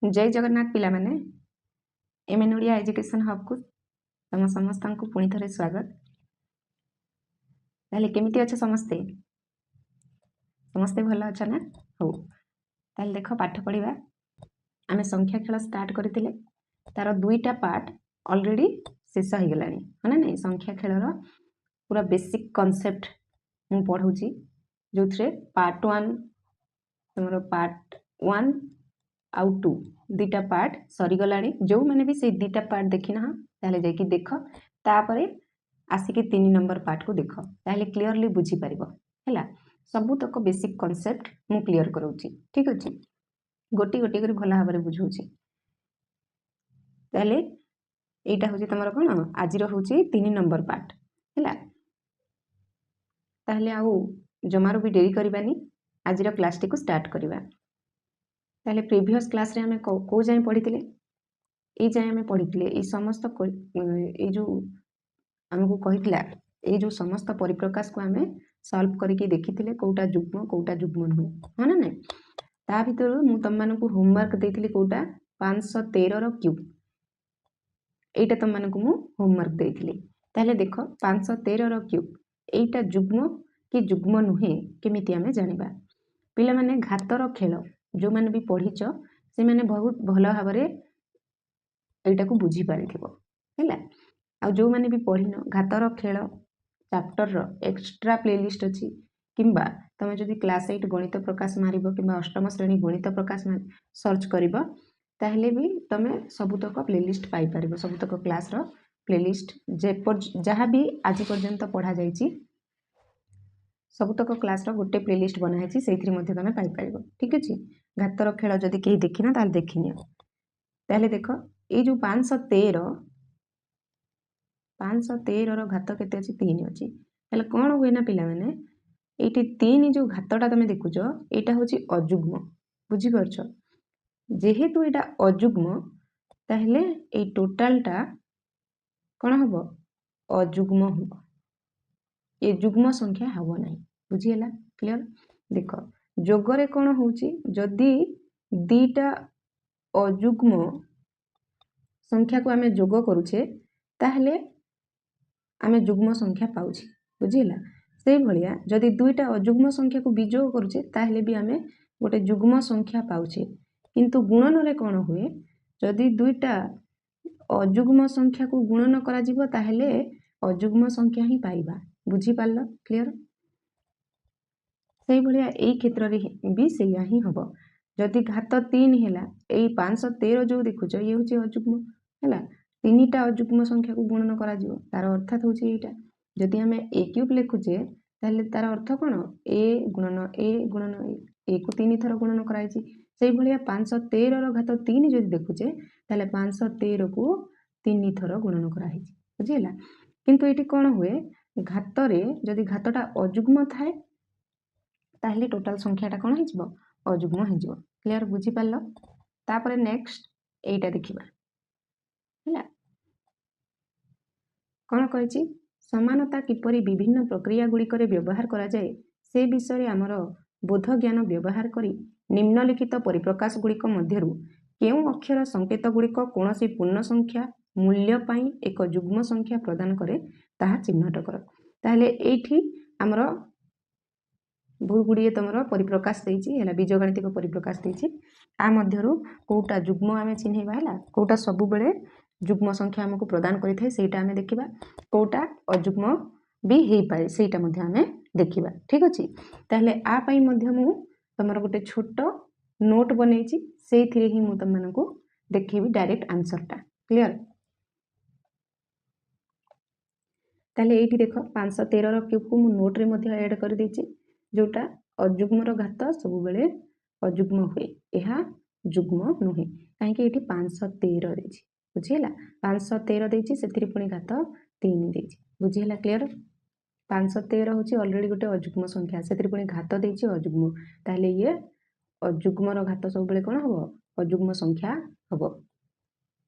जय जगन्नाथ पिला माने एमएन ओडिया एजुकेशन हब को तुम समस्त को पुणी थे स्वागत। ताले केमिति अच्छा समस्ते समस्ते भल अच्छा ना हो ताले देख पाठ पढ़ा आम संख्या खेल स्टार्ट करते तार दुईटा पार्ट ऑलरेडी शेष हो गला है ना नहीं। संख्या खेलर पूरा बेसिक कॉन्सेप्ट मु पढ़ाऊँ जो थे पार्ट वन तुम पार्ट वन आउ टू दीटा पार्ट सरीगला जो मैंने भी से दीटा पार्ट देखी ना ताले जाकि देख तापर आसिक 3 नंबर पार्ट को देख ताले क्लीयरली बुझीपर है सबूतक बेसिक कॉन्सेप्ट मु क्लीयर कराऊँ। ठीक अच्छे गोटी गोटी कर भल भाव में बुझाऊँ। ताले यहाँ हूँ तुम कौन आज हूँ 3 नंबर पार्ट है ताहले आउ जमारू भी डेरी करवानी आज क्लास टी को स्टार्ट करवा। ताहले प्रीवियस क्लास रे हमें को जाए पढ़ी ये जाए हमें पढ़ी ये समस्त ये जो आमको कहीला ये जो समस्त परिप्रकाश को आम सल्व करके देखी कौटा जुग्म नुहे हाँ ना ना ता भर मुझे तुम मानक होमवर्क देती कौटा 513 क्यूब यहीटा तुम मानक मु होमवर्क देती ताहले देख 513 क्यूब यहीटा जुग्म कि जुग्म नुहे केमिति आमे जानिबा। पिला माने घातर खेल जो मैंने भी पढ़ीच से मैंने बहुत भल भाव यहाँ को बुझी पारिथिबो है आ जो मैंने भी पढ़ीन घातर खेल चैप्टर एक्स्ट्रा प्लेलिस्ट अच्छी किंबा तुम जो क्लास 8 गणित प्रकाश मार कि अष्टम श्रेणी गणित प्रकाश सर्च कर ताहले भी तुम सबुतक प्लेलिस्ट पाइपर सबुतक क्लास प्लेलिस्ट जहाँ भी आज पर्यंत पढ़ा जाइए सबुतक क्लास गोटे प्लेलिस्ट बनाई से तुम पाइपर। ठीक अच्छे घातर खेल जदि कहीं देखना ताल देखनी ताहले देख ये जो 513 घात केते अच्छी 3 अच्छी ताहले कौन हुए ना पिला माने ये 3 जो घातटा तुम देखुच यहाँ हूँ अजुग्म बुझीपार जेहेतु यहाँ अजुग्म ताहले ये टोटालटा कौन हम अजुग्म हम ये जुग्म संख्या हम ना बुझीगला क्लियर। देख जोगरे कौन होची जदि दीटा अजुग्म संख्या को आमे जोग करुचे ताहले आमे जुग्म संख्या पाउछे बुझीगला। से भलिया जदि दुईटा अजुग्म संख्या को विजोग करुचे ताहले भी आमे गोटे जुग्म संख्या पाउछे किंतु गुणन रे कौन हुए जदि दुईटा अजुग्म संख्या को गुणन करा जिवो ताहले अजुग्म संख्या ही पाइबा बुझी पारल क्लियर। से भलिया एई क्षेत्र रे भी सेया ही हबो जदि घात 3 हैला एई 513 जो देखुच ये होची अजुग्म हैला 3टा अजुग्म संख्या को गुणन करा जिवो तार अर्थात होची एटा जदि हमें a क्यूब लिखुचे ताहले तार अर्थ कोन a गुणन a को 3 थर गुणन कराइची से भलिया 513 रो घात 3 जदि देखुचे ताहले 513 को 3 थर गुणन कराइची बुझिला। किंतु एटी कोन हुए घात रे जदि घातटा अजुग्म थाए ताहले टोटाल संख्याटा कौन हो अजुग्म हो क्लियर बुझी पारल। तापर नेक्स्ट एटा देखिबा हैला कौन कहिछि समानता किपरि विभिन्न प्रक्रिया गुड़िकर व्यवहार करा जाए से विषय आमर बोध ज्ञान व्यवहार करी निम्नलिखित परिप्रकाश गुड़िक मध्यरु केउं अक्षर संकेत गुड़िक कौनसी पूर्ण संख्या मूल्य पाई एक जुग्म संख्या प्रदान करे ताहा चिन्हट कर। ताहले एठी आमर बहुत गुड़िए तुम परिप्रकाश है बीजगणितिक परिप्रकाश देती आ मध्यरु कौटा जुग्म आम चिन्हवा है कौटा सब बेले जुग्म संख्या आमको प्रदान करें सेटा आम देखा कौटा अजुग्म भी हो पाए सेटा आम देखा। ठीक अच्छे ताहले आ पाई मध्य मु तुमर गोटे छोट नोट बनई से ही मु तुम मानक देखेबी डायरेक्ट आंसरटा क्लियर। ताहले एठी देख 513 क्यूब को मु नोट रे ऐड कर देछि जोटा अजुग्मर घात सब बेले अजुग्म हुए यह जुग्म नुहे कहीं ये 513 देछि बुझीला 513 देछि सेथिरे पुणी घात 3 देछि बुझीला क्लियर। 513 होछि ऑलरेडी गोटे अजुग्म संख्या सेथिरे पुणी घात देछि अजुग्म ताहले ये अजुग्मर घात सब बेले कोन हबो अजुग्म संख्या हबो।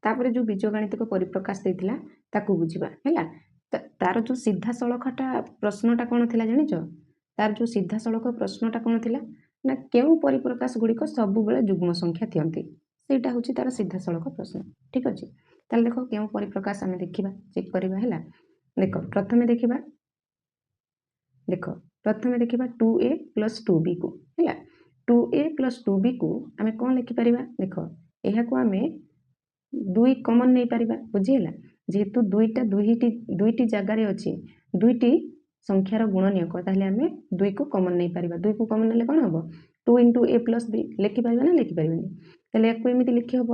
तापर जो बीजगणितिक परिप्रकाश देथिला ताकू बुझीबा हैला तार जो सीधा सळखटा प्रश्नटा कोन थिला जानिच तार जो सीधा सड़क प्रश्नटा कौन थिला ना केउं परिप्रकाश गुड़िक सब बेले जुग्म संख्या थियंती ସେଇଟା ହେଉଛି ତାର ସିଧାସଳଖ ପ୍ରଶ୍ନ। ଠିକ୍ ଅଛି, ତାହେଲେ ଦେଖ କେଉଁ ପରିପ୍ରକାଶ ଆମେ ଦେଖିବା, ଚେକ୍ କରିବା ହେଲା। ଦେଖ ପ୍ରଥମେ ଦେଖିବା 2a + 2b କୁ ହେଲା। 2a + 2b କୁ ଆମେ କ'ଣ ଲେଖିପାରିବା? ଦେଖ ଏହାକୁ ଆମେ 2 କମନ୍ ନେଇପାରିବା, ବୁଝିହେଲା। ଯେହେତୁ ଦୁଇଟି ଜାଗାରେ ଅଛି, ଦୁଇଟି ସଂଖ୍ୟାର ଗୁଣନୀୟକ, ତାହେଲେ ଆମେ 2 କୁ କମନ୍ ନେଇପାରିବା। 2 କୁ କମନ୍ ନେଲେ କ'ଣ ହେବ? 2 × a + b ଲେଖିପାରିବା ନା ଲେଖିପାରିବାନି? ତାହେଲେ ୟାକୁ ଏମିତି ଲେଖି ହେବ।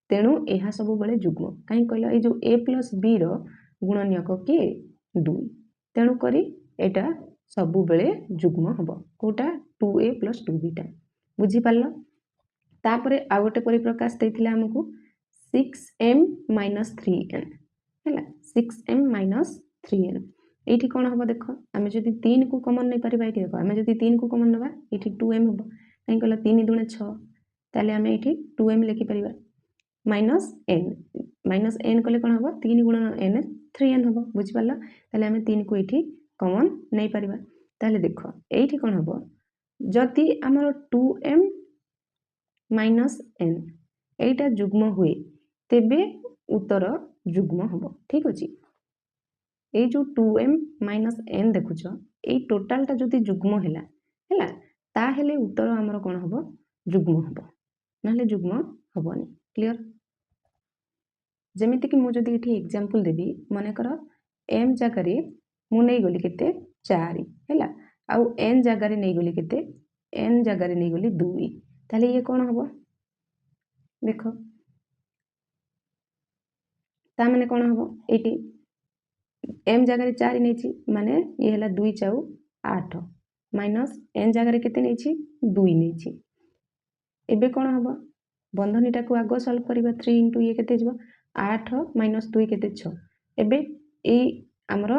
ତେଣୁ ଏହା ସବୁବେଳେ ଯୁଗ୍ମ। କାହିଁକି କହିଲ? ଏଇ ଯେଉଁ a + b ର ଗୁଣନୀୟକ କିଏ? 2। ତେଣୁକରି ଏଇଟା ସବୁବେଳେ ଯୁଗ୍ମ ହେବ। କେଉଁଟା? 2a + 2b ଟା। ବୁଝିପାରିଲ? ତାପରେ ଆଉ ଗୋଟେ ପରିପ୍ରକାଶ ଦେଇଥିଲା ଆମକୁ 6m - 3n ହେଲା। 6m - 3n ଏଇଠି କ'ଣ ହେବ? ଦେଖ ଆମେ ଯଦି 3 କୁ କମନ୍ ନେଇପାରିବା, ଏଇଠି ଦେଖ ଆମେ ଯଦି 3 କୁ କମନ୍ ନେବା, ଏଇଠି 2m ହେବ। କାହିଁକି କହିଲ? 3 × 6, ତାହେଲେ ଆମେ ଏଇଠି 2m ଲେଖିପାରିବା। -n କଲେ କ'ଣ ହେବ? 3 × n 3n ହେବ। ବୁଝିପାରିଲ? ତାହେଲେ ଆମେ 3 କୁ ଏଇଠି କମନ୍ ନେଇପାରିବା। ତାହେଲେ ଦେଖ ଏଇଠି କ'ଣ ହେବ? ଯଦି ଆମର 2m - n ଏଇଟା ଯୁଗ୍ମ ହୁଏ, ତେବେ ଉତ୍ତର ଯୁଗ୍ମ ହେବ। ଠିକ୍ ଅଛି, ଏଇ ଯେଉଁ 2m - n ଦେଖୁଛ, ଏଇ ଟୋଟାଲଟା ଯଦି ଯୁଗ୍ମ ହେଲା ତାହେଲେ ଉତ୍ତର ଆମର କ'ଣ ହେବ? ଯୁଗ୍ମ ହେବ, ନହେଲେ ଯୁଗ୍ମ ହେବନି। କ୍ଲିଅର? ଯେମିତିକି ମୁଁ ଯଦି ଏଠି ଏକ୍ଜାମ୍ପଲ୍ ଦେବି, ମନେକର m ଜାଗାରେ ମୁଁ ନେଇଗଲି କେତେ? 4 ହେଲା, ଆଉ n ଜାଗାରେ ନେଇଗଲି କେତେ? n ଜାଗାରେ ନେଇଗଲି 2। ତାହେଲେ ଇଏ କ'ଣ ହେବ? ଦେଖ ତା ମାନେ କ'ଣ ହେବ? ଏଇଠି m ଜାଗାରେ 4 ନେଇଛି, ମାନେ ଇଏ ହେଲା 2 × 8 ମାଇନସ୍ n ଜାଗାରେ କେତେ ନେଇଛି? 2 ନେଇଛି। ଏବେ କ'ଣ ହେବ? ବନ୍ଧନୀଟାକୁ ଆଗ ସଲ୍ଭ କରିବା। 3 × ଇଏ କେତେ ଯିବ? 8 - 2 କେତେ? 6। ଏବେ ଏଇ ଆମର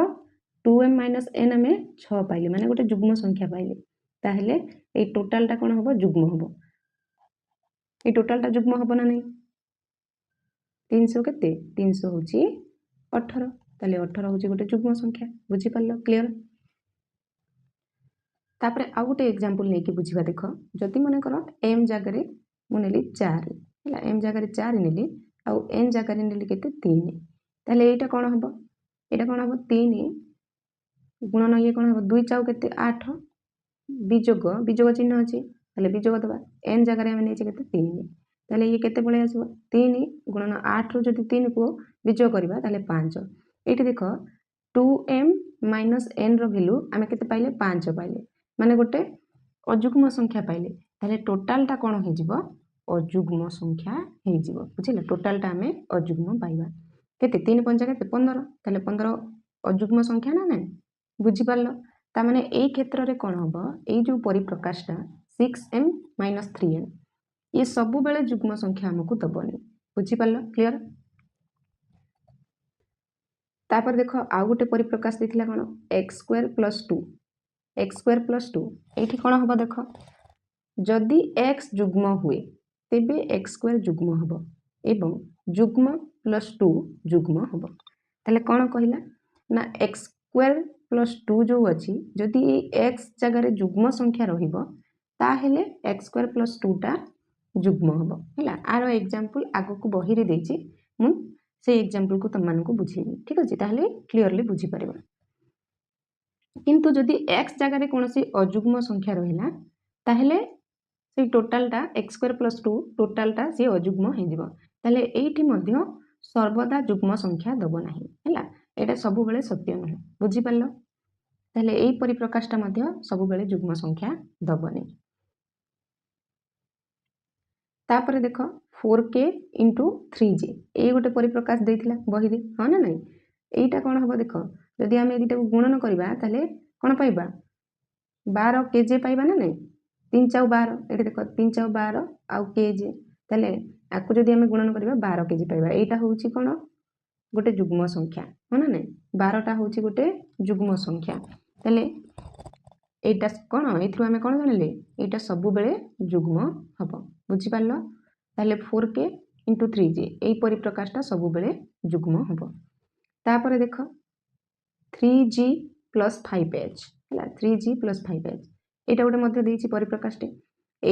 2m - n ଆମେ 6 ପାଇଲେ, ମାନେ ଗୋଟେ ଯୁଗ୍ମ ସଂଖ୍ୟା ପାଇଲେ। ତାହେଲେ ଏଇ ଟୋଟାଲଟା କ'ଣ ହେବ? ଯୁଗ୍ମ ହେବ। ଏଇ ଟୋଟାଲଟା ଯୁଗ୍ମ ହେବ ନା ନାହିଁ? 300 କେତେ? 300 ହେଉଛି 18। ତାହେଲେ 18 ହେଉଛି ଗୋଟେ ଯୁଗ୍ମ ସଂଖ୍ୟା। ବୁଝିପାରିଲ? କ୍ଲିଅର? ତାପରେ ଆଉ ଗୋଟେ ଏକ୍ଜାମ୍ପଲ୍ ନେଇକି ବୁଝିବା। ଦେଖ ଯଦି ମନେକର m ଜାଗାରେ ମୁଁ ନେଲି 4 ହେଲା, m ଜାଗାରେ 4 ନେଲି, ଆଉ n ଜାଗାରେ ନେଲି କେତେ? 3। ତାହେଲେ ଏଇଟା କ'ଣ ହେବ? ଏଇଟା କ'ଣ ହେବ? 3 ଗୁଣନ ଇଏ କ'ଣ ହେବ? 2 × କେତେ? 8 ବିଯୋଗ ଚିହ୍ନ ଅଛି, ତାହେଲେ ବିଯୋଗ ଦେବା। n ଜାଗାରେ ଆମେ ନେଇଛେ କେତେ? 3। ତାହେଲେ ଇଏ କେତେ ପଳେଇ ଆସିବ? 3 ଗୁଣନ 8ରୁ ଯଦି 3କୁ ବିଯୋଗ କରିବା, ତାହେଲେ 5। ଏଇଠି ଦେଖ 2m - n ର ଭ୍ୟାଲୁ ଆମେ କେତେ ପାଇଲେ? 5 ପାଇଲେ, ମାନେ ଗୋଟେ ଅଯୁଗ୍ମ ସଂଖ୍ୟା ପାଇଲେ। ତାହେଲେ ଟୋଟାଲଟା କ'ଣ ହେଇଯିବ? ଅଯୁଗ୍ମ ସଂଖ୍ୟା ହେଇଯିବ। ବୁଝିଲେ? ଟୋଟାଲଟା ଆମେ ଅଯୁଗ୍ମ ପାଇବା। କେତେ? 3 × 5 କେତେ? 15। ତାହେଲେ 15 ଅଯୁଗ୍ମ ସଂଖ୍ୟା ନା ନାହିଁ? ବୁଝିପାରିଲ? ତାମାନେ ଏଇ କ୍ଷେତ୍ରରେ କ'ଣ ହେବ? ଏଇ ଯେଉଁ ପରିପ୍ରକାଶଟା 6m - 3n ଇଏ ସବୁବେଳେ ଯୁଗ୍ମ ସଂଖ୍ୟା ଆମକୁ ଦେବନି। ବୁଝିପାରିଲ? କ୍ଲିଅର? ତାପରେ ଦେଖ ଆଉ ଗୋଟେ ପରିପ୍ରକାଶ ଦେଇଥିଲା କ'ଣ? x² + 2। x² + 2 ଏଇଠି କ'ଣ ହେବ? ଦେଖ ଯଦି x ଯୁଗ୍ମ ହୁଏ, ତେବେ x² ଯୁଗ୍ମ ହେବ ଏବଂ ଯୁଗ୍ମ + 2 ଯୁଗ୍ମ ହେବ। ତାହେଲେ କ'ଣ କହିଲା ନା x² + 2 ଯେଉଁ ଅଛି, ଯଦି ଏଇ x ଜାଗାରେ ଯୁଗ୍ମ ସଂଖ୍ୟା ରହିବ, ତାହେଲେ x² + 2ଟା ଯୁଗ୍ମ ହେବ ହେଲା। ଆର ଏକ୍ଜାମ୍ପଲ୍ ଆଗକୁ ବହିରେ ଦେଇଛି, ମୁଁ ସେଇ ଏକ୍ଜାମ୍ପଲ୍କୁ ତୁମମାନଙ୍କୁ ବୁଝେଇବି। ଠିକ୍ ଅଛି, ତାହେଲେ କ୍ଲିଅରଲି ବୁଝିପାରିବ। କିନ୍ତୁ ଯଦି x ଜାଗାରେ କୌଣସି ଅଯୁଗ୍ମ ସଂଖ୍ୟା ରହିଲା, ତାହେଲେ ସେଇ ଟୋଟାଲଟା x² + 2 ଟୋଟାଲଟା ସିଏ ଅଯୁଗ୍ମ ହେଇଯିବ। ତାହେଲେ ଏଇଠି ମଧ୍ୟ ସର୍ବଦା ଯୁଗ୍ମ ସଂଖ୍ୟା ଦେବ ନାହିଁ ହେଲା। ଏଇଟା ସବୁବେଳେ ସତ୍ୟ ନୁହେଁ। ବୁଝିପାରିଲ? ତାହେଲେ ଏଇ ପରିପ୍ରକାଶଟା ମଧ୍ୟ ସବୁବେଳେ ଯୁଗ୍ମ ସଂଖ୍ୟା ଦେବନି। ତାପରେ ଦେଖ 4k × 3j ଏଇ ଗୋଟେ ପରିପ୍ରକାଶ ଦେଇଥିଲା ବହିରେ, ହଁ ନା ନାହିଁ? ଏଇଟା କ'ଣ ହେବ? ଦେଖ ଯଦି ଆମେ ଏଇଟାକୁ ଗୁଣନ କରିବା, ତାହେଲେ କ'ଣ ପାଇବା? 12 kj ପାଇବା ନା ନାହିଁ? 3 × 12 ଏଠି ଦେଖ 3 × 12 ଆଉ kj, ତାହେଲେ ଆକୁ ଯଦି ଆମେ ଗୁଣନ କରିବା 12 kg ପାଇବା। ଏଇଟା ହେଉଛି କ'ଣ? ଗୋଟେ ଯୁଗ୍ମ ସଂଖ୍ୟା, ହଁ ନା ନାହିଁ? 12ଟା ହେଉଛି ଗୋଟେ ଯୁଗ୍ମ ସଂଖ୍ୟା। ତାହେଲେ এইটা କ'ଣ? ଏଥିରୁ ଆମେ କ'ଣ ଜାଣିଲେ? ଏଇଟା ସବୁବେଳେ ଯୁଗ୍ମ ହେବ। ବୁଝିପାରିଲ? ତାହେଲେ 4k × 3j ଏଇ ପରିପ୍ରକାଶଟା ସବୁବେଳେ ଯୁଗ୍ମ ହେବ। ତାପରେ ଦେଖ 3g + 5h ହେଲା, 3g + 5h ଏଇଟା ଗୋଟେ ମଧ୍ୟ ଦେଇଛି ପରିପ୍ରକାଶଟେ।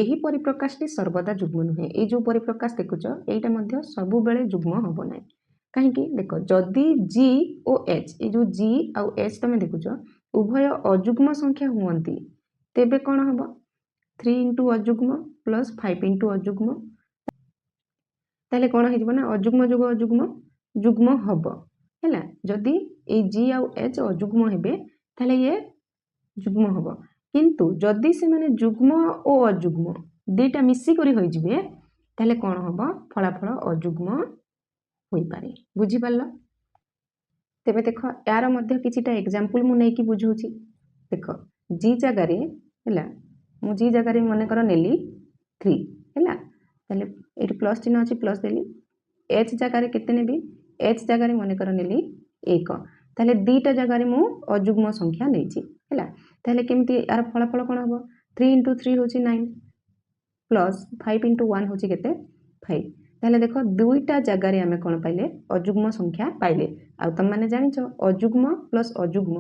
ଏହି ପରିପ୍ରକାଶଟି ସର୍ବଦା ଯୁଗ୍ମ ନୁହେଁ। ଏଇ ଯେଉଁ ପରିପ୍ରକାଶ ଦେଖୁଛ ଏଇଟା ମଧ୍ୟ ସବୁବେଳେ ଯୁଗ୍ମ ହେବ ନାହିଁ। କାହିଁକି ଦେଖ, ଯଦି ଜି ଓ ଏଚ୍, ଏଇ ଯେଉଁ ଜି ଆଉ ଏଚ୍ ତମେ ଦେଖୁଛ ଉଭୟ ଅଯୁଗ୍ମ ସଂଖ୍ୟା ହୁଅନ୍ତି, ତେବେ କ'ଣ ହେବ? 3 ଇଣ୍ଟୁ ଅଯୁଗ୍ମ ପ୍ଲସ୍ 5 ଇଣ୍ଟୁ ଅଯୁଗ୍ମ, ତାହେଲେ କ'ଣ ହେଇଯିବ ନା ଅଯୁଗ୍ମ ଯୋଗ ଅଯୁଗ୍ମ ଯୁଗ୍ମ ହେବ ହେଲା। ଯଦି ଏଇ ଜି ଆଉ ଏଚ୍ ଅଯୁଗ୍ମ ହେବେ ତାହେଲେ ଇଏ ଯୁଗ୍ମ ହେବ। କିନ୍ତୁ ଯଦି ସେମାନେ ଯୁଗ୍ମ ଓ ଅଯୁଗ୍ମ ଦୁଇଟା ମିଶିକରି ହୋଇଯିବେ ତାହେଲେ କ'ଣ ହେବ? ଫଳାଫଳ ଅଯୁଗ୍ମ ହୋଇପାରେ। ବୁଝିପାରିଲ? ତେବେ ଦେଖ, ୟାର ମଧ୍ୟ କିଛିଟା ଏକ୍ଜାମ୍ପଲ୍ ମୁଁ ନେଇକି ବୁଝଉଛି। ଦେଖ, ଜି ଜାଗାରେ ହେଲା, ମୁଁ ଜି ଜାଗାରେ ମନେକର ନେଲି 3 ହେଲା, ତାହେଲେ ଏଇଠି ପ୍ଲସ୍ ଚିହ୍ନ ଅଛି, ପ୍ଲସ୍ ଦେଲି। ଏଚ୍ ଜାଗାରେ କେତେ ନେବି? ଏଚ୍ ଜାଗାରେ ମନେକର ନେଲି 1, ତାହେଲେ ଦୁଇଟା ଜାଗାରେ ମୁଁ ଅଯୁଗ୍ମ ସଂଖ୍ୟା ନେଇଛି ହେଲା। ତାହେଲେ କେମିତି ୟାର ଫଳାଫଳ କ'ଣ ହେବ? 3 ଇଣ୍ଟୁ 3 ହେଉଛି 9 ପ୍ଲସ୍ 5 ଇଣ୍ଟୁ 1 ହେଉଛି କେତେ? 5। ତାହେଲେ ଦେଖ, ଦୁଇଟା ଜାଗାରେ ଆମେ କ'ଣ ପାଇଲେ? ଅଯୁଗ୍ମ ସଂଖ୍ୟା ପାଇଲେ। ଆଉ ତମମାନେ ଜାଣିଛ ଅଯୁଗ୍ମ ପ୍ଲସ୍ ଅଯୁଗ୍ମ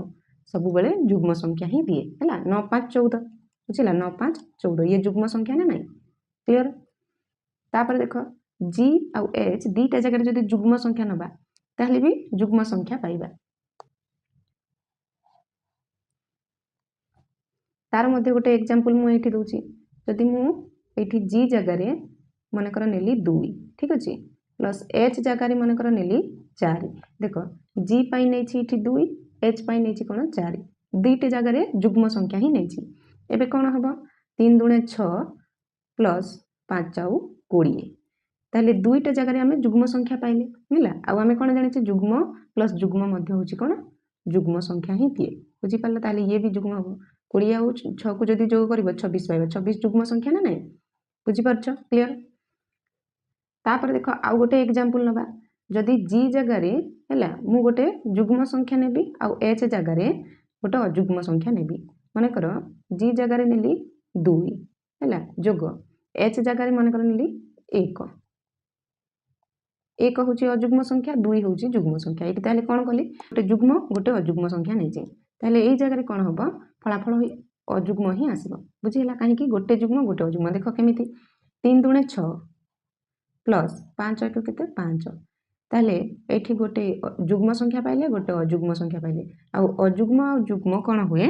ସବୁବେଳେ ଯୁଗ୍ମ ସଂଖ୍ୟା ହିଁ ଦିଏ ହେଲା। 9 5 14 ବୁଝିଲା, 9 5 14 ଇଏ ଯୁଗ୍ମ ସଂଖ୍ୟା ନା ନାହିଁ? କ୍ଲିୟର? ତାପରେ ଦେଖ, ଜି ଆଉ ଏଚ୍ ଦୁଇଟା ଜାଗାରେ ଯଦି ଯୁଗ୍ମ ସଂଖ୍ୟା ନେବା ତାହେଲେ ବି ଯୁଗ୍ମ ସଂଖ୍ୟା ପାଇବା। ତାର ମଧ୍ୟ ଗୋଟେ ଏକ୍ଜାମ୍ପଲ୍ ମୁଁ ଏଇଠି ଦେଉଛି। ଯଦି ମୁଁ ଏଇଠି ଜି ଜାଗାରେ ମନେକର ନେଲି 2 ଠିକ୍ ଅଛି, ପ୍ଲସ୍ ଏଚ୍ ଜାଗାରେ ମନେକର ନେଲି 4। ଦେଖ, ଜି ପାଇଁ ନେଇଛି ଏଇଠି 2, ଏଚ୍ ପାଇଁ ନେଇଛି କ'ଣ? 4। ଦୁଇଟି ଜାଗାରେ ଯୁଗ୍ମ ସଂଖ୍ୟା ହିଁ ନେଇଛି। ଏବେ କ'ଣ ହେବ? 3 ଦୁଣେ 6 ପ୍ଲସ୍ 5 ଆଉ 20, ତାହେଲେ ଦୁଇଟା ଜାଗାରେ ଆମେ ଯୁଗ୍ମ ସଂଖ୍ୟା ପାଇଲେ ହେଲା। ଆଉ ଆମେ କ'ଣ ଜାଣିଛେ? ଯୁଗ୍ମ ପ୍ଲସ୍ ଯୁଗ୍ମ ମଧ୍ୟ ହେଉଛି କ'ଣ? ଯୁଗ୍ମ ସଂଖ୍ୟା ହିଁ ଦିଏ। ବୁଝିପାରିଲ? ତାହେଲେ ଇଏ ବି ଯୁଗ୍ମ ହେବ। 20 ଆଉ 6କୁ ଯଦି ଯୋଗ କରିବ 26 ପାଇବ। 26 ଯୁଗ୍ମ ସଂଖ୍ୟା ନା ନାହିଁ? ବୁଝିପାରୁଛ? କ୍ଲିୟର? ତାପରେ ଦେଖ, ଆଉ ଗୋଟେ ଏକ୍ଜାମ୍ପଲ୍ ନେବା। ଯଦି ଜି ଜାଗାରେ ହେଲା ମୁଁ ଗୋଟେ ଯୁଗ୍ମ ସଂଖ୍ୟା ନେବି ଆଉ ଏଚ୍ ଜାଗାରେ ଗୋଟେ ଅଯୁଗ୍ମ ସଂଖ୍ୟା ନେବି। ମନେକର ଜି ଜାଗାରେ ନେଲି 2 ହେଲା ଯୋଗ, ଏଚ୍ ଜାଗାରେ ମନେକର ନେଲି 1। 1 ହେଉଛି ଅଯୁଗ୍ମ ସଂଖ୍ୟା, 2 ହେଉଛି ଯୁଗ୍ମ ସଂଖ୍ୟା। ଏଇଠି ତାହେଲେ କ'ଣ କଲି? ଗୋଟେ ଯୁଗ୍ମ ଗୋଟେ ଅଯୁଗ୍ମ ସଂଖ୍ୟା ନେଇଛି। ତାହେଲେ ଏଇ ଜାଗାରେ କ'ଣ ହେବ? ଫଳାଫଳ ଅଯୁଗ୍ମ ହିଁ ଆସିବ। ବୁଝିହେଲା? କାହିଁକି? ଗୋଟେ ଯୁଗ୍ମ ଗୋଟେ ଅଯୁଗ୍ମ। ଦେଖ କେମିତି, 3 ଦୁଣେ 6 ପ୍ଲସ୍ 5 1 କେତେ? 5। ତାହେଲେ ଏଇଠି ଗୋଟେ ଯୁଗ୍ମ ସଂଖ୍ୟା ପାଇଲେ, ଗୋଟେ ଅଯୁଗ୍ମ ସଂଖ୍ୟା ପାଇଲେ। ଆଉ ଅଯୁଗ୍ମ ଆଉ ଯୁଗ୍ମ କ'ଣ ହୁଏ?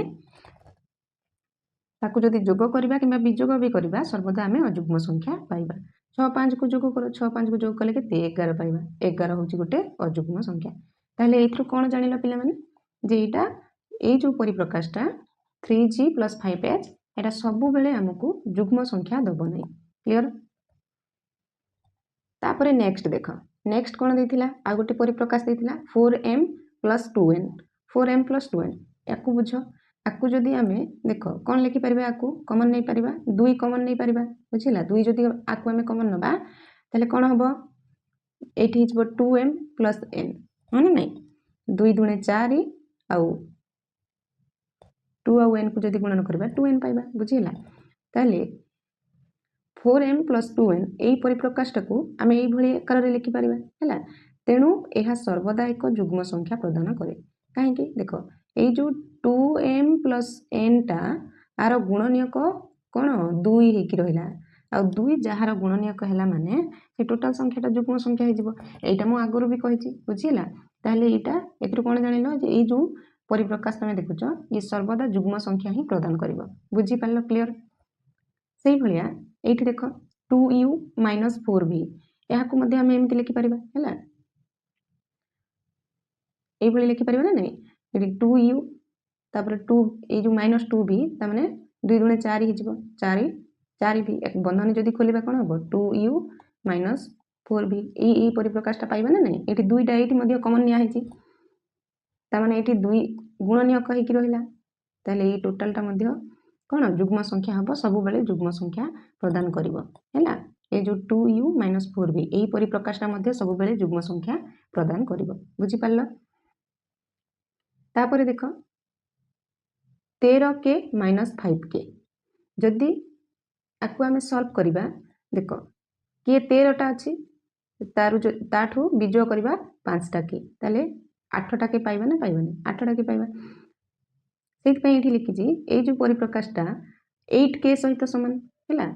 ତାକୁ ଯଦି ଯୋଗ କରିବା କିମ୍ବା ବିଯୋଗ ବି କରିବା ସର୍ବଦା ଆମେ ଅଯୁଗ୍ମ ସଂଖ୍ୟା ପାଇବା। 6 5କୁ ଯୋଗ କର, 6 5କୁ ଯୋଗ କଲେ କେତେ? 11 ପାଇବା। 11 ହେଉଛି ଗୋଟେ ଅଯୁଗ୍ମ ସଂଖ୍ୟା। ତାହେଲେ ଏଇଥିରୁ କ'ଣ ଜାଣିଲ ପିଲାମାନେ? ଯେ ଏଇଟା ଏଇ ଯେଉଁ ପରିପ୍ରକାଶଟା 3G ପ୍ଲସ୍ 5H ଏଇଟା ସବୁବେଳେ ଆମକୁ ଯୁଗ୍ମ ସଂଖ୍ୟା ଦେବ ନାହିଁ। କ୍ଲିୟର? ତାପରେ ନେକ୍ସଟ ଦେଖ, ନେକ୍ସଟ କ'ଣ ଦେଇଥିଲା? ଆଉ ଗୋଟେ ପରିପ୍ରକାଶ ଦେଇଥିଲା 4m plus 2n। 4m plus 2n ୟାକୁ ବୁଝ। ଆକୁ ଯଦି ଆମେ ଦେଖ କ'ଣ ଲେଖିପାରିବା? ଆକୁ କମନ୍ ନେଇପାରିବା, 2 କମନ୍ ନେଇପାରିବା। ବୁଝିଲା? 2 ଯଦି ଆକୁ ଆମେ କମନ୍ ନେବା ତାହେଲେ କ'ଣ ହେବ? ଏଇଠି ହେଇଯିବ 2m ପ୍ଲସ୍ n, ହଁ ନା ନାହିଁ? 2 ଦୁଣେ 4 ଆଉ 2 ଆଉ nକୁ ଯଦି ଗୁଣନ କରିବା 2n ପାଇବା। ବୁଝିହେଲା? ତାହେଲେ 4m ପ୍ଲସ୍ 2n ଏହି ପରିପ୍ରକାଶଟାକୁ ଆମେ ଏଇଭଳି ଆକାରରେ ଲେଖିପାରିବା ହେଲା। ତେଣୁ ଏହା ସର୍ବଦା ଏକ ଯୁଗ୍ମ ସଂଖ୍ୟା ପ୍ରଦାନ କରେ। କାହିଁକି? ଦେଖ, ଏଇ ଯେଉଁ 2m ପ୍ଲସ୍ nଟା ଆର ଗୁଣନୀୟକ କ'ଣ? 2 ହେଇକି ରହିଲା। ଆଉ 2 ଯାହାର ଗୁଣନୀୟକ ହେଲା ମାନେ ସେ ଟୋଟାଲ ସଂଖ୍ୟାଟା ଯୁଗ୍ମ ସଂଖ୍ୟା ହେଇଯିବ। ଏଇଟା ମୁଁ ଆଗରୁ ବି କହିଛି। ବୁଝିହେଲା? ତାହେଲେ ଏଇଟା ଏଥିରୁ କ'ଣ ଜାଣିଲ? ଯେ ଏଇ ଯେଉଁ ପରିପ୍ରକାଶ ତମେ ଦେଖୁଛ ଇଏ ସର୍ବଦା ଯୁଗ୍ମ ସଂଖ୍ୟା ହିଁ ପ୍ରଦାନ କରିବ। ବୁଝିପାରିଲ? କ୍ଲିୟର? ସେଇଭଳିଆ ଏଇଠି ଦେଖ 2u ମାଇନସ୍ 4v ଏହାକୁ ମଧ୍ୟ ଆମେ ଏମିତି ଲେଖିପାରିବା ହେଲା। এইଭଳି ଲେଖିପାରିବା ନା ନାହିଁ? ଏଠି 2u ତାପରେ 2 ଏଇ ଯେଉଁ ମାଇନସ୍ 2v ତାମାନେ 2 ଦୁଣେ 4 ହେଇଯିବ, 4v ବନ୍ଧନୀ ଯଦି ଖୋଲିବା କ'ଣ ହେବ? 2u ମାଇନସ୍ 4v ଏଇ ପରିପ୍ରକାଶଟା ପାଇବା ନା ନାହିଁ? ଏଠି 2ଟା ଏଇଠି ମଧ୍ୟ କମନ୍ ନିଆ ହେଇଛି, ତାମାନେ ଏଇଠି 2 ଗୁଣନୀୟକ ହେଇକି ରହିଲା। ତାହେଲେ ଏଇ ଟୋଟାଲଟା ମଧ୍ୟ କ'ଣ? ଯୁଗ୍ମ ସଂଖ୍ୟା ହେବ, ସବୁବେଳେ ଯୁଗ୍ମ ସଂଖ୍ୟା ପ୍ରଦାନ କରିବ ହେଲା। ଏ ଯେଉଁ 2u ମାଇନସ୍ 4v ଏହି ପରିପ୍ରକାଶଟା ମଧ୍ୟ ସବୁବେଳେ ଯୁଗ୍ମ ସଂଖ୍ୟା ପ୍ରଦାନ କରିବ। ବୁଝିପାରିଲ? ତାପରେ ଦେଖ 13k ମାଇନସ୍ 5k ଯଦି ଆକୁ ଆମେ ସଲ୍ଭ କରିବା, ଦେଖ କିଏ 13ଟା ଅଛି ତାଠୁ ବିଯୋଗ କରିବା 5ଟା k, ତାହେଲେ 8ଟା k ପାଇବା ନା ପାଇବାନି? 8ଟା k ପାଇବା। ସେଇଥିପାଇଁ ଏଠି ଲେଖିଛି ଏଇ ଯେଉଁ ପରିପ୍ରକାଶଟା 8k ସହିତ ସମାନ ହେଲା।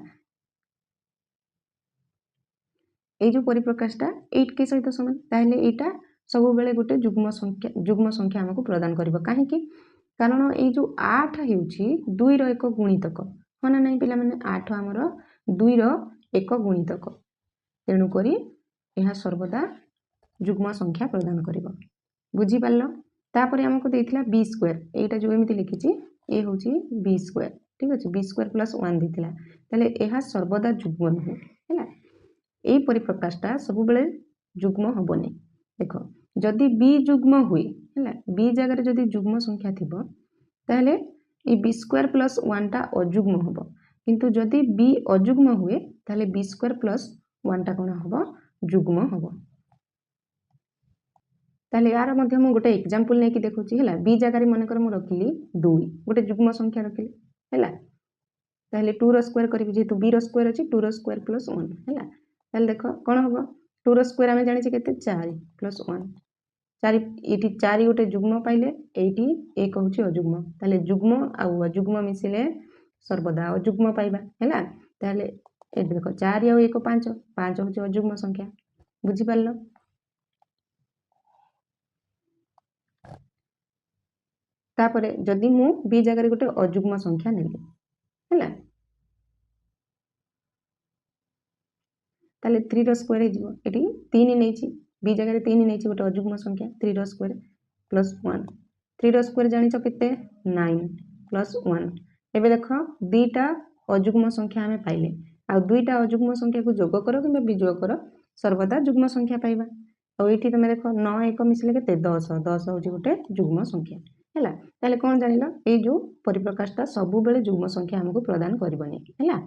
এই जो परिप्रकाशटा 8 के सहित समान ताहले एटा सब बेले गोटे जुग्म संख्या हमको प्रदान करिवो काहेकि कारण ये जो 8 हेउची 2 रो एक गुणितक हाँ ना नहीं पिला माने 8 हमर 2 रो एक गुणितक तेणु करी यह सर्वदा जुग्म संख्या प्रदान करिवो बुझी पारलो तापर हमको देथिला b स्क्वायर एटा जो एमिति लिखिची ए होची b स्क्वायर ठीक अछि b स्क्वायर प्लस 1 देथिला ताले यह सर्वदा जुग्म नुहे हैला एई परिप्रकाशटा सब बेले जुग्म हबोनी देखो जदि b जुग्म हुए हैला b जगह जदि जुग्म संख्या थिबो ताले ए b स्क्वायर प्लस 1 टा अजुग्म हबो किंतु जदि b अजुग्म हुए ताले b स्क्वायर प्लस 1 टा कोन हबो जुग्म हबो ताले यार मध्य मु गोटे एग्जांपल नै कि देखुची हैला b जगह रे मन कर मु रखिली 2 गोटे जुग्म संख्या रखिली हैला ताले 2 रो स्क्वायर करिवि जेतु b रो स्क्वायर अछि 2 रो स्क्वायर प्लस 1 हैला ताले देखो कोन हबो 2 रो स्क्वायर हमें जानि छी केते 4 प्लस 1 4 एटी 4 गोटे जुग्म पाइले एटी एक होची अजुग्म ताले जुग्म आ अजुग्म मिसिले सर्वदा अजुग्म पाइबा हैला ताले ए देखो 4 आ 1 5 5 होची अजुग्म संख्या बुझी पारलो तापरे जदि मु b जगह रे गोटे अजुग्म संख्या नेली हैला ताले 3 रो स्क्वायर हे जिवो एटी 3 नै छी b जगह रे 3 नै छी गोटे अजुग्म संख्या 3 रो स्क्वायर प्लस 1 3 रो स्क्वायर जानि छ केते 9 प्लस 1 एबे देखो दुईटा अजुग्म संख्या हमें पाइले आ दुईटा अजुग्म संख्या को जोग करो कि विजोग करो सर्वदा जुग्म संख्या पाइबा और एठी तमे देखो 9 1 मिसले केते 10 10 होची गोटे जुग्म संख्या हैला ताले कोन जानिलो ए जो परिप्रकाशटा सब बेले जुग्म संख्या हमको प्रदान करबनी हैला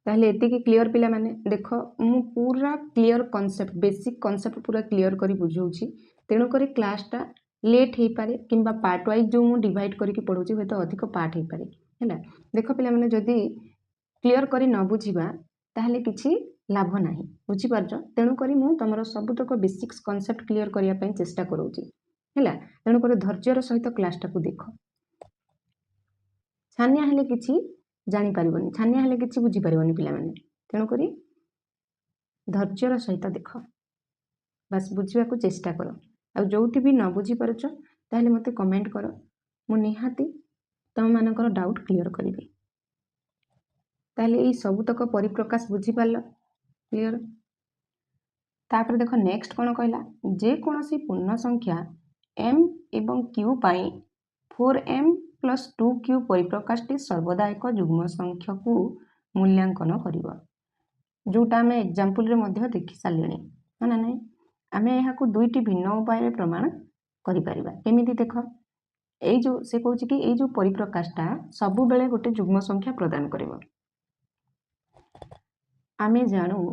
ताले एति की क्लियर पिला माने देखो मु पूरा क्लियर कांसेप्ट बेसिक कांसेप्ट पूरा क्लियर करी बुझौची तेणु करी क्लासटा लेट हे पारे किंबा पार्ट वाइज जो मु डिवाइड करिके पढौची होय तो अधिक पार्ट हे पारे हैला देखो पिला माने जदी क्लियर करी न बुझिबा ताहले किछि लाभ नाही बुझि पारजो तेणु करी मु तमरो सबुतक बेसिक्स कांसेप्ट क्लियर करिया पई चेष्टा करूची हैला तेणु करी धैर्यर सहित क्लासटा को देखो छानिया हेले किछि जानि परिबनी छानिया हेले किछि बुझि परिबनी पिला माने तेणु करी धैर्यर सहित देखो बस बुझिबा को चेष्टा करो आ जोउठी भी न बुझि परछ ताहले मते कमेंट करो मु निहाती तम मानकर डाउट क्लियर करिबे ताहले ई सबुतक परिप्रकाश बुझि पारलो क्लियर तापर देखो नेक्स्ट कोन कहला जे कोनोसी पूर्ण संख्या m एवं q पाई 4m + 2q परिप्रकाशटी सर्वदा एक जुग्म संख्या को मूल्यांकन करिवो जोटा हमें एग्जांपल रे मध्ये देखि सालेनी माने नै हमें यहा को दुईटी भिन्न उपाय रे प्रमाण करि परिबा केमिति देखो ए जो से कहूची कि ए जो परिप्रकाशटा सब बेले गोटे जुग्म संख्या प्रदान करिवो आमे जानू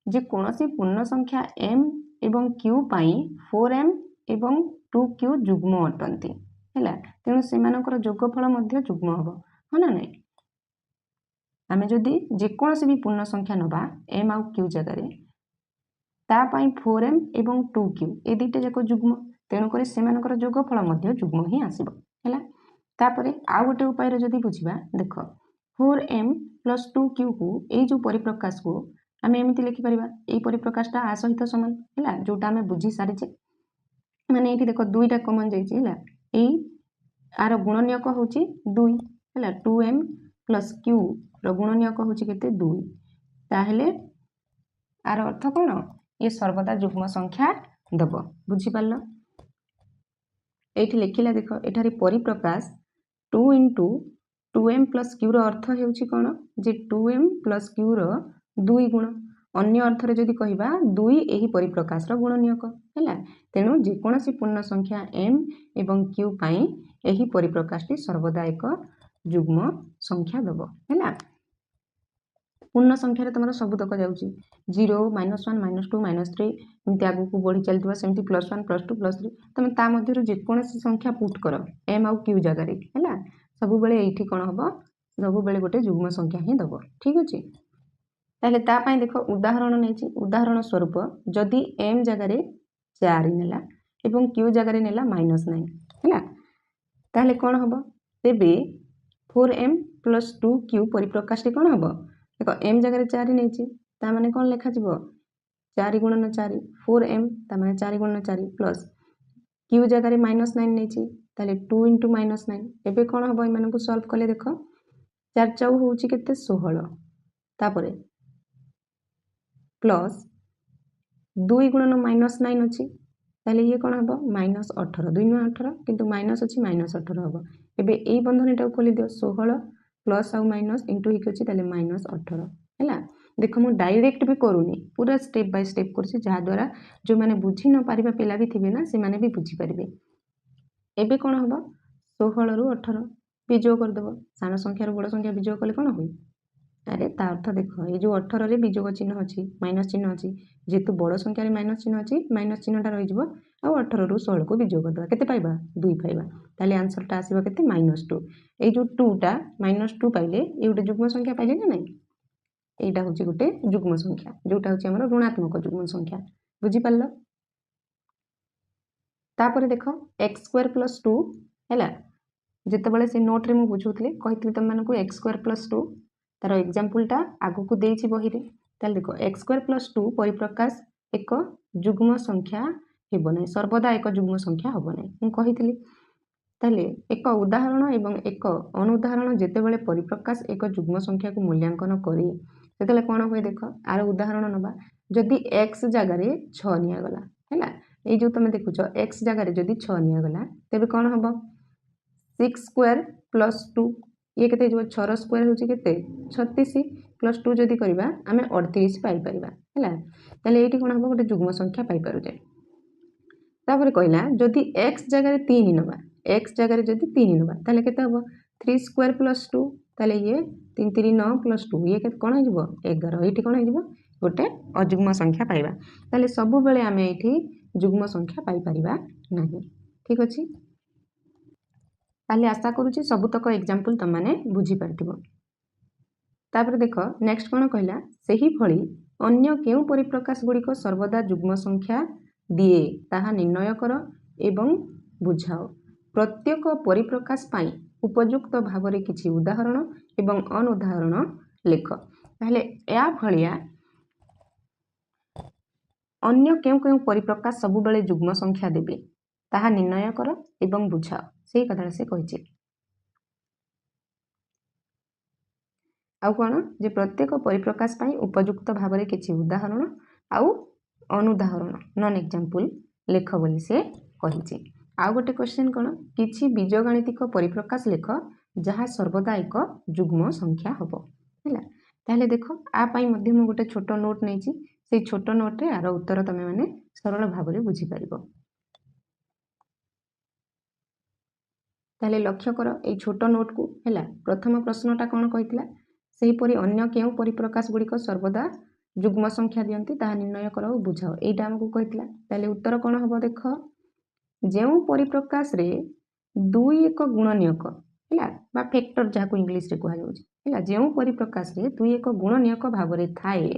जे कोनोसी पूर्ण संख्या m एवं q पाई 4m एवं 2q जुग्म अटंती हैला तेणु सेमानकर जोगफल मध्ये जुग्म हबो हना नै आमे जदी जे कोनोसी भी पूर्ण संख्या नबा m आ q जगह रे ता पाई 4m एवं 2q ए दुईटा जाको जुग्म तेणु करे सेमानकर जोगफल मध्ये जुग्म ही आसीबो हैला तापरे आ गोटे उपाय रे जदी बुझिबा देखो 4m + 2q को ए जो परिप्रकाश को आमे एमिति लिखि परिबा ए परिप्रकाशटा आ सहित समान हैला जोटा आमे बुझी सारिचे माने एठी देखो दुईटा कॉमन जाईची हैला ए आर गुणनीयक होची 2 हैला 2m + q रो गुणनीयक होची केते 2 ताहेले आर अर्थ कोन ये सर्वदा जुग्म संख्या दबो बुझी पारलो एठी लिखिला देखो एठारी परिप्रकाश 2 * 2m + q रो अर्थ हेउची कोन जे 2m + q रो 2 गुण अन्य अर्थ रे जदी कहिबा 2 एही परिप्रकाश रो गुणनीयक हैला तेनु जे कोनोसी पूर्ण संख्या m एवं q पाई एही परिप्रकाशटी सर्वदा एक जुग्म संख्या दबो हैला पूर्ण संख्या रे तमरो सब तक जाउची 0 -1 -2 -3 एमति आगु को बढ़ी चलतबा सेमति +1 +2 +3 तमे ता मध्ये रो जे कोनोसी संख्या पुट करो m आ q जगह रे हैला सब बेले एठी कोन हबो सब बेले गोटे जुग्म संख्या ही दबो ठीक अछि ताले ता पाई देखो उदाहरण नैची उदाहरण स्वरूप जदी m जगह रे 4 नेला एवं q जगह रे नेला -9 हैला ताले कोन हबो तेबे 4m + 2q परिप्रकाशटी कोन हबो देखो m जगह रे 4 नैची ता माने कोन लेखा जिवो 4 गुणन 4 4m तामाने 4 गुणन 4 प्लस q जगह -9 नहीं ताले 2 × -9 एबे कोन हबो इमान को सॉल्व कले देखो 4 4 होउची केते 16 तापरे प्लस 2 गुणन -9 अछि ताले ये कोन हबो -18 2 नु 18 किंतु माइनस अछि -18 हबो एबे एई बंधनीटा खोली दियो 16 प्लस आउ माइनस इंटू हिक अछि ताले -18 हैला देखो मु डायरेक्ट भी करूनी पूरा स्टेप बाय स्टेप करछि जहा द्वारा जो माने बुझी न पारिबा पिला भी थिबे ना से माने भी बुझी पारिबे एबे कोन हबो 16 रु 18 बिजोग कर देबो सानो संख्या रु बड़ संख्या बिजोग कले कोन होई अरे ता अर्थ देखो ये जो 18 रे बिजोग चिन्ह अछि माइनस चिन्ह अछि जेतु बड़ संख्या रे माइनस चिन्ह अछि माइनस चिन्हटा रहि जिवो आ 18 रु 16 को बिजोग कर देबा केते पाइबा 2 पाइबा ताले आंसर टा आसीबो केते -2 ए जो 2 टा -2 पाइले ए उटे जुग्म संख्या पाइले ना नहीं एटा होची गुटे जुग्म संख्या जोटा होची हमर ऋणात्मक जुग्म संख्या बुझी पाल्लो तापरे देखो x² + 2 हैला जेते बेले से नोट रे मु बुझुतले कहितले तम मानको x² + 2 तार एग्जांपल टा आगु को देछि बही रे ताले देखो x² + 2 परिप्रकाश एक जुग्म संख्या हेबो नै सर्वदा एक जुग्म संख्या होबो नै मु कहितली ताले एक उदाहरण एवं एक अनुदाहरण जेते बेले परिप्रकाश एक जुग्म संख्या को मूल्यांकन करी तेतले कोन होय देखो आर उदाहरण नबा जदि x जगह रे 6 निया गला हैला ए जो तमे देखुछो x जगह रे जदि 6 निया गला तेबे कोन हबो 6² + 2 ये केते जो 6 रो स्क्वायर होची केते 36 + 2 जदि करबा हमें 38 पाई परिबा हैला ताले एठी कोन हबो गोटे जुग्म संख्या पाई पारु जे तापर कहला जदि x जगह रे 3 नबा x जगह रे जदि 3 नबा ताले केते हबो 3² + 2 ताले ये 3 3 9 + 2 ये केते कोन हो जिवो 11 एठी कोन हो जिवो गोटे अजुग्म संख्या पाइबा ताले सब बेले हमें एठी जुग्म संख्या पाई परिबा नाही ठीक अछि ताले आशा करूची सबुतक एग्जांपल त माने बुझी पारथिबो तापर देखो नेक्स्ट कोन कहला सेही फळी अन्य केउ परिप्रकाश गुडी को सर्वदा जुग्म संख्या दिए ताहा निर्णय करो एवं बुझाओ प्रत्येक परिप्रकाश पाई उपयुक्त भावरे किछि उदाहरण एवं अनुदाहरण लेख ताले या फळिया अन्य केउ केउ परिप्रकाश सब बेले जुग्म संख्या देबे ताहा निर्णय करो एवं बुझाओ सेही कथा से कहिछि आउ कोन जे प्रत्येक परिप्रकाश पाई उपयुक्त भावरे किछि उदाहरण आउ अनुदाहरण नॉन एग्जांपल लेख बोली से कहिछि आउ गोटे क्वेश्चन कोन किछि बीजगणितिक परिप्रकाश लेख जहा सर्वदा एक जुग्म संख्या हबो हैला ताले देखो आ पाई मध्य म गोटे छोटो नोट नैछि से छोटो नोट रे आर उत्तर तमे माने सरल भावरे बुझी परिबो ताले लक्ष्य करो ए छोटो नोट को हैला प्रथम प्रश्नटा कोन कहितला सेही परि अन्य केउ परिप्रकाश गुडी को सर्वदा जुग्म संख्या दियंती ताहा निर्णय करो बुझाओ एटा हमकु कहितला ताले उत्तर कोन हबो देखो जेउ परिप्रकाश रे 2 एक गुणनीयक हैला बा फैक्टर जाको इंग्लिश रे कहै होछि हैला जेउ परिप्रकाश रे 2 एक गुणनीयक भावरे थाए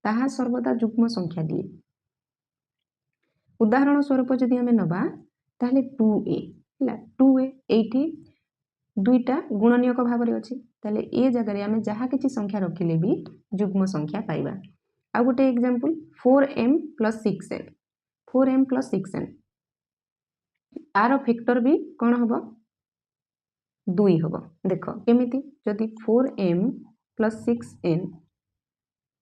ताहा सर्वदा जुग्म संख्या दिए उदाहरण स्वरूप जदि हमें नबा ताले 2a हैला 2a एठी दुईटा गुणनीयक भावरे अछि ताले ए जगह रे हमें जहा किछि संख्या रखिले भी जुग्म संख्या पाइबा आ गोटे example 4m + 6n 4m + 6n आरो फैक्टर भी कोन हबो 2 हबो देखो केमिति जदि 4m + 6n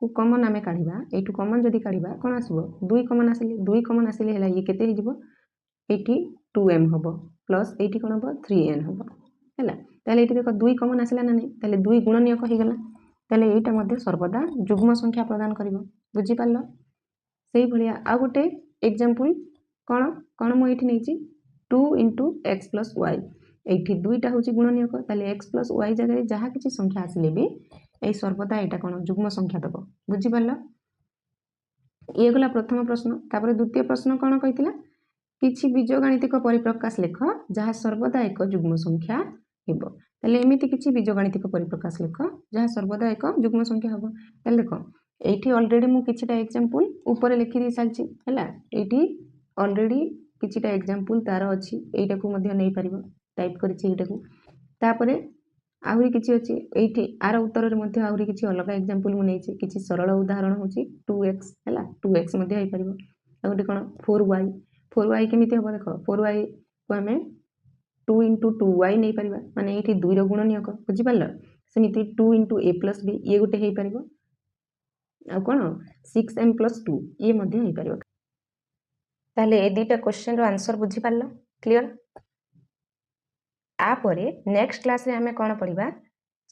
को कॉमन हमें काढिबा एटु कॉमन जदि काढिबा कोन आसीबो 2 कॉमन आसीले हैला ये केते हिजिबो एठी 2m हबो प्लस एठी कोन हबो 3n हबो हैला ताले एठी देखो 2 कॉमन आसीला ना नै ताले 2 गुणनीयक हो गेला ताले एटा मध्ये सर्वदा जुग्म संख्या प्रदान करिवो बुझी पाल्लो सेही भलिया आ गोटे एग्जांपल कोन कोन मु एठी नैछि 2 * x + y एठी दुईटा होची गुणनीयक ताले x + y जगह रे जहा किछि संख्या आसीले भी ए सर्वदा एटा कोन जुग्म संख्या दबो बुझी पाल्लो ये गला प्रथम प्रश्न तापर द्वितीय प्रश्न कोन कहितला किछि बीजगणितिक परिप्रकाश लेख जहा सर्वदा एक जुग्म संख्या हेबो ताले एमिति किछि बीजगणितिक परिप्रकाश लेख जहा सर्वदा एक जुग्म संख्या हबो ताले देखो एठी ऑलरेडी मु किछिटा एग्जांपल ऊपर लिखि दी सालछि हैला एठी ऑलरेडी किछिटा एग्जांपल तार अछि एटा को मध्ये नै परिबो टाइप करिछि एटा को तापरे आहुरी किछि अछि एइठी आर उत्तर रे मध्ये आहुरी किछि अलग एग्जांपल मु नेछि किछि सरल उदाहरण होछि 2x हैला 2x मध्ये होई परिबो आ गोटे कोन 4y केमिति हबो देखो 4y को हमें 2 into 2y नहीं परिबा माने एइठी 2 रो गुणनियक बुझि पारल सेमिति 2 into a plus b ये गोटे हेई परिबो आ कोन 6m plus 2 ये मध्ये हेई परिबो ताले ए दुटा क्वेश्चन रो आंसर बुझि पारल क्लियर आ परे नेक्स्ट क्लास रे हमें कोन पढिबा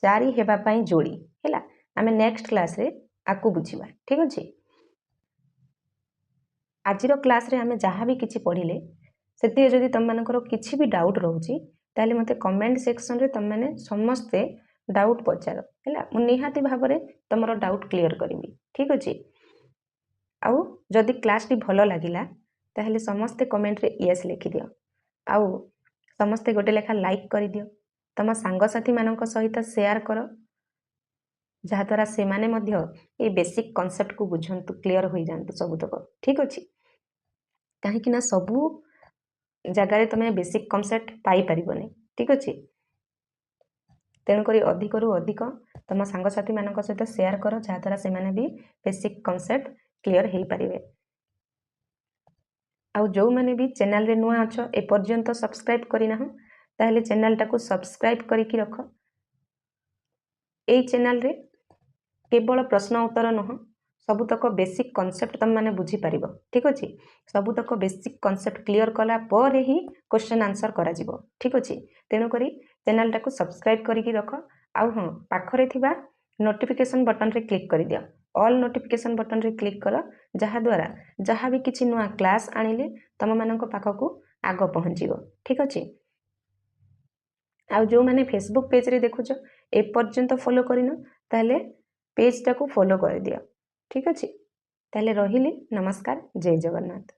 4 हेबा पई जोड़ी हैला हमें नेक्स्ट क्लास रे आकु बुझिबा ठीक अछि आजिरो क्लास रे हमें जहाँ भी किछि पढ़िले सेति जदि तम मानकर किछि भी डाउट रहउची ताले मते कमेंट सेक्शन रे तम माने समस्ते डाउट पचार हैला मु निहाती भाबरे तमरो डाउट क्लियर करबी ठीक अछि आउ जदि क्लास टी भलो लागिला ताहेले समस्ते कमेंट रे यस लिखि दियो आउ समस्ते गोटे लेखा लाइक करि दियो तम सांग साथी मानक सहित शेयर करो जहा द्वारा से माने मध्य ए बेसिक कांसेप्ट को बुझंतु क्लियर होई जानतु सबुतक ठीक अछि काहे कि ना सबु जगह रे तमे बेसिक कांसेप्ट पाई परिबने ठीक अछि तेणु करी अधिक रु अधिक तम सांग साथी मानक सहित शेयर करो जहा द्वारा से माने भी बेसिक कांसेप्ट क्लियर हेई परिबे आउ जो माने भी चैनल रे नुआ अछ ए पर्यंत सब्सक्राइब करिना हो ताहले चैनल टाको सब्सक्राइब करिकि रख ए चैनल रे केवल प्रश्न उत्तर नह सबुतक बेसिक कांसेप्ट तम माने बुझी परिबो ठीक अछि सबुतक बेसिक कांसेप्ट क्लियर कला पर ही क्वेश्चन आंसर करा जिवो ठीक अछि तेनु करी चैनल टाको सब्सक्राइब करिकि रख आउ हां पाखरे थिबा नोटिफिकेशन बटन रे क्लिक करि दियो ऑल नोटिफिकेशन बटन रे क्लिक करो जहा द्वारा जहा भी किछि नुआ क्लास आनिले तम मानक पाखकू आगो पहुंचीबो ठीक अछि आउ जो माने फेसबुक पेज रे देखुछ ए पर्यंत फॉलो करिनो ताले पेज टाको फॉलो कर दियो ठीक अछि ताले रहिली नमस्कार जय जगन्नाथ।